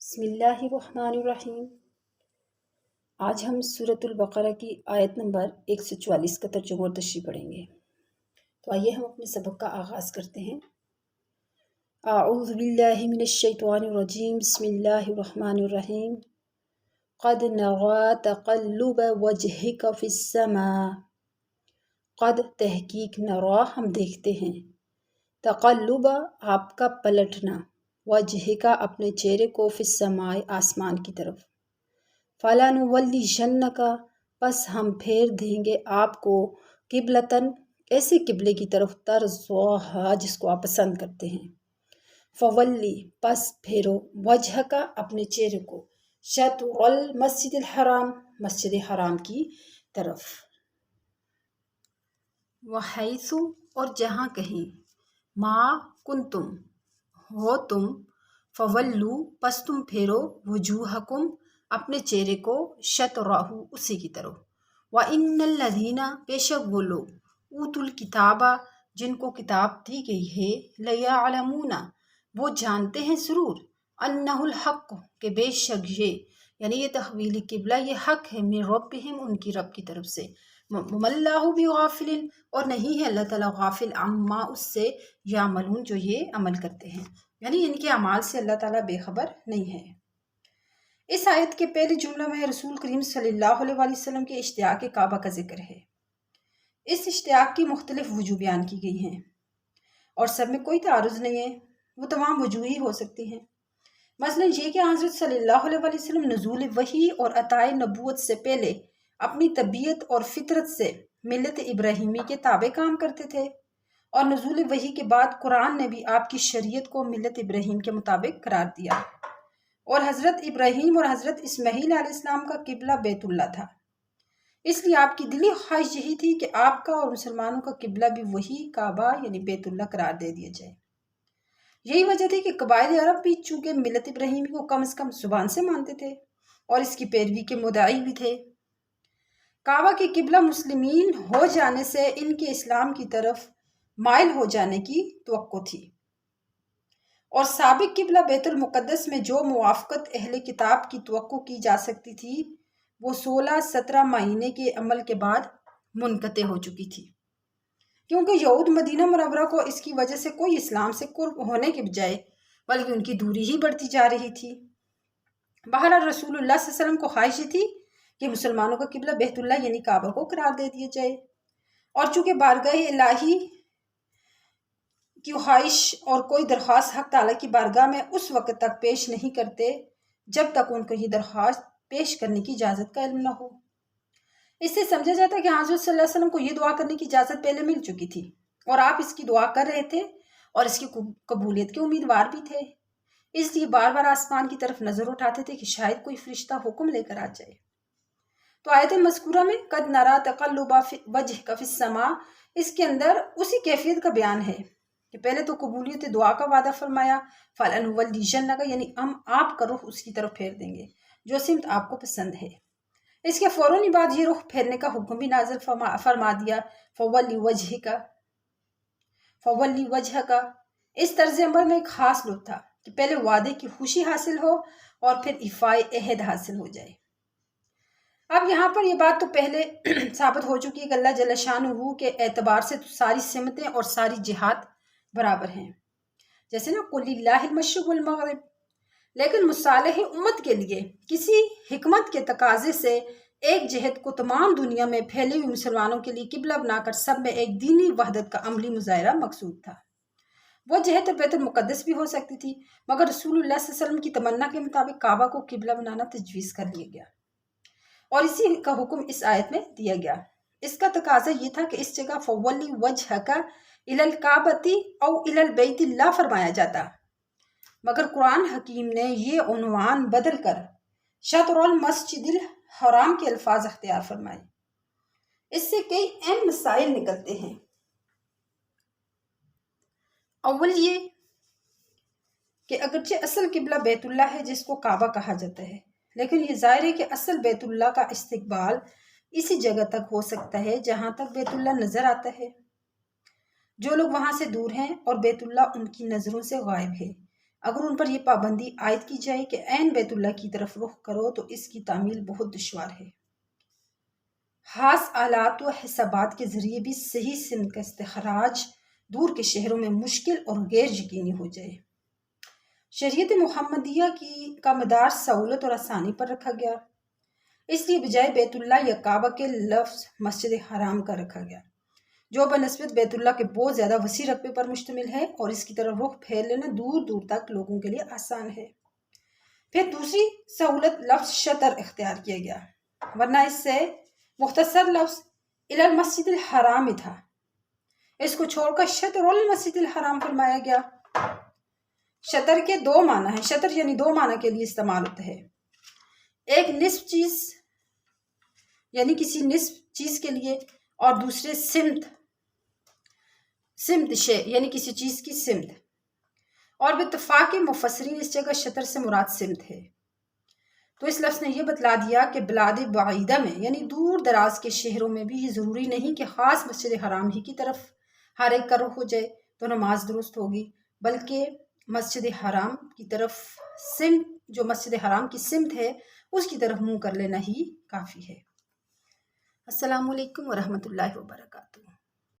بسم اللہ الرحمن الرحیم۔ آج ہم سورۃ البقرہ کی آیت نمبر 144 کا ترجمہ اور تشریح پڑھیں گے۔ تو آئیے ہم اپنے سبق کا آغاز کرتے ہیں۔ اعوذ باللہ من الشیطان الرجیم، بسم اللہ الرحمن الرحیم۔ قد نرى تقلب وجهك في السماء، قد تحقیق نرى ہم دیکھتے ہیں، تقلب آپ کا پلٹنا، وجہ کا اپنے چہرے کو، فی السماء آسمان کی طرف، فَلَنُوَلِّيَنَّكَ پس ہم پھیر دیں گے آپ کو، قبلتاً ایسے قبلے کی طرف، ترضاها جس کو آپ پسند کرتے ہیں، فولی پس پھیرو، وجہ کا اپنے چہرے کو، شطر المسجد الحرام مسجد حرام کی طرف، وحیث اور جہاں کہیں، ما کنتم ہو تم، فولو پس تم پھیرو، وجوہکم اپنے چہرے کو، شطرہ اسی کی طرف، وَإِنَّ الَّذِينَ بے شک وہ لوگ، اوتوا الکتاب جن کو کتاب دی گئی ہے، لَيَعْلَمُونَ وہ جانتے ہیں ضرور، أَنَّهُ الْحَقُّ کہ بے شک یعنی یہ تحویل قبلہ یہ حق ہے، من ربہم ان کی رب کی طرف سے، وَمَا اللَّهُ بِغَافِلٍ اور نہیں ہے اللہ تعالیٰ غافل عما اس سے، یعملون جو یہ عمل کرتے ہیں، یعنی ان کے اعمال سے اللہ تعالیٰ بے خبر نہیں ہے۔ اس آیت کے پہلے جملہ میں رسول کریم صلی اللہ علیہ وآلہ وسلم کے اشتیاق کعبہ کا ذکر ہے۔ اس اشتیاق کی مختلف وجوہ بیان کی گئی ہیں اور سب میں کوئی تعارض نہیں ہے، وہ تمام وجوہ ہی ہو سکتی ہیں۔ مثلا یہ کہ حضرت صلی اللہ علیہ وآلہ وسلم نزول وحی اور عطائے نبوت سے پہلے اپنی طبیعت اور فطرت سے ملت ابراہیمی کے تابع کام کرتے تھے، اور نزول وحی کے بعد قرآن نے بھی آپ کی شریعت کو ملت ابراہیم کے مطابق قرار دیا، اور حضرت ابراہیم اور حضرت اسماعیل علیہ السلام کا قبلہ بیت اللہ تھا، اس لیے آپ کی دلی خواہش یہی تھی کہ آپ کا اور مسلمانوں کا قبلہ بھی وہی کعبہ یعنی بیت اللہ قرار دے دیا جائے۔ یہی وجہ تھی کہ قبائل عرب بھی چونکہ ملت ابراہیمی کو کم از کم زبان سے مانتے تھے اور اس کی پیروی کے مدعی بھی تھے، کعبہ کے قبلہ مسلمین ہو جانے سے ان کے اسلام کی طرف مائل ہو جانے کی توقع تھی، اور سابق قبلہ بیت المقدس میں جو موافقت اہل کتاب کی توقع کی جا سکتی تھی وہ 16-17 مہینے کے عمل کے بعد منقطع ہو چکی تھی، کیونکہ یہود مدینہ منورہ کو اس کی وجہ سے کوئی اسلام سے قرب ہونے کے بجائے بلکہ ان کی دوری ہی بڑھتی جا رہی تھی۔ بہرحال رسول اللہ صلی اللہ علیہ وسلم کو خواہش تھی کہ مسلمانوں کا قبلہ بیت اللہ یعنی کعبہ کو قرار دے دیا جائے، اور چونکہ بارگاہ الہی کی خواہش اور کوئی درخواست حق تعالیٰ کی بارگاہ میں اس وقت تک پیش نہیں کرتے جب تک ان کو یہ درخواست پیش کرنے کی اجازت کا علم نہ ہو۔ اس سے سمجھا جاتا ہے کہ حضرت صلی اللہ علیہ وسلم کو یہ دعا کرنے کی اجازت پہلے مل چکی تھی اور آپ اس کی دعا کر رہے تھے اور اس کی قبولیت کے امیدوار بھی تھے، اس لیے بار بار آسمان کی طرف نظر اٹھاتے تھے کہ شاید کوئی فرشتہ حکم لے کر آ جائے۔ تو آیت مذکورہ میں قد نرى تقلب وجهك في السماء اس کے اندر اسی کیفیت کا بیان ہے کہ پہلے تو قبولیت دعا کا وعدہ فرمایا، فَلَنُوَلِّيَنَّكَ یعنی ہم آپ کا رخ اس کی طرف پھیر دیں گے جو سمت آپ کو پسند ہے، اس کے فوراً بعد یہ رخ پھیرنے کا حکم بھی نازل فرما دیا، فَوَلِّ وَجْهَكَ اس طرز عمل میں ایک خاص لطف تھا کہ پہلے وعدے کی خوشی حاصل ہو اور پھر ایفائے عہد حاصل ہو جائے۔ اب یہاں پر یہ بات تو پہلے ثابت ہو چکی ہے کہ اللہ جل شانہ کے اعتبار سے تو ساری سمتیں اور ساری جہات برابر ہیں، جیسے نا قُلِ اللَّهِ الْمَشْرِقُ وَالْمَغْرِبُ، لیکن مصالح امت کے لیے کسی حکمت کے تقاضے سے ایک جہت کو تمام دنیا میں پھیلے ہوئے مسلمانوں کے لیے قبلہ بنا کر سب میں ایک دینی وحدت کا عملی مظاہرہ مقصود تھا۔ وہ جہت بیت المقدس بھی ہو سکتی تھی، مگر رسول اللہ صلی اللہ علیہ وسلم کی تمنا کے مطابق کعبہ کو قبلہ بنانا تجویز کر لیا گیا، اور اسی کا حکم اس آیت میں دیا گیا۔ اس کا تقاضا یہ تھا کہ اس جگہ فَوَلِّ وَجْهَكَ إِلَى الْكَعْبَةِ أَوْ إِلَى الْبَيْتِ اللہ فرمایا جاتا، مگر قرآن حکیم نے یہ عنوان بدل کر شطر المسجد الحرام کے الفاظ اختیار فرمائے۔ اس سے کئی اہم مسائل نکلتے ہیں۔ اول یہ کہ اگرچہ اصل قبلہ بیت اللہ ہے جس کو کعبہ کہا جاتا ہے، لیکن یہ ظاہر ہے کہ اصل بیت اللہ کا استقبال اسی جگہ تک ہو سکتا ہے جہاں تک بیت اللہ نظر آتا ہے۔ جو لوگ وہاں سے دور ہیں اور بیت اللہ ان کی نظروں سے غائب ہے، اگر ان پر یہ پابندی عائد کی جائے کہ عین بیت اللہ کی طرف رخ کرو تو اس کی تعمیل بہت دشوار ہے۔ خاص آلات و حسابات کے ذریعے بھی صحیح سمت کا استخراج دور کے شہروں میں مشکل اور غیر یقینی ہو جائے۔ شریعت محمدیہ کا مدار سہولت اور آسانی پر رکھا گیا، اس لیے بجائے بیت اللہ یا کعبہ کے لفظ مسجد حرام کا رکھا گیا، جو بنسبت بیت اللہ کے بہت زیادہ وسیع رقبے پر مشتمل ہے اور اس کی طرف رخ پھیر لینا دور دور تک لوگوں کے لیے آسان ہے۔ پھر دوسری سہولت لفظ شطر اختیار کیا گیا، ورنہ اس سے مختصر لفظ الی المسجد الحرام تھا، اس کو چھوڑ کر شطر المسجد الحرام فرمایا گیا۔ شطر کے دو معنی ہیں، شطر یعنی دو معنی کے لیے استعمال ہوتا ہے، ایک نصف چیز یعنی کسی نصف چیز کے لیے، اور دوسرے سمت شے یعنی کسی چیز کی سمت، اور باتفاق مفسرین اس جگہ شطر سے مراد سمت ہے۔ تو اس لفظ نے یہ بتلا دیا کہ بلاد بعیدہ میں یعنی دور دراز کے شہروں میں بھی یہ ضروری نہیں کہ خاص مسجد حرام ہی کی طرف ہر ایک کا رخ ہو جائے تو نماز درست ہوگی، بلکہ مسجد حرام کی طرف سمت، جو مسجد حرام کی سمت ہے اس کی طرف منہ کر لینا ہی کافی ہے۔ السلام علیکم ورحمۃ اللہ وبرکاتہ۔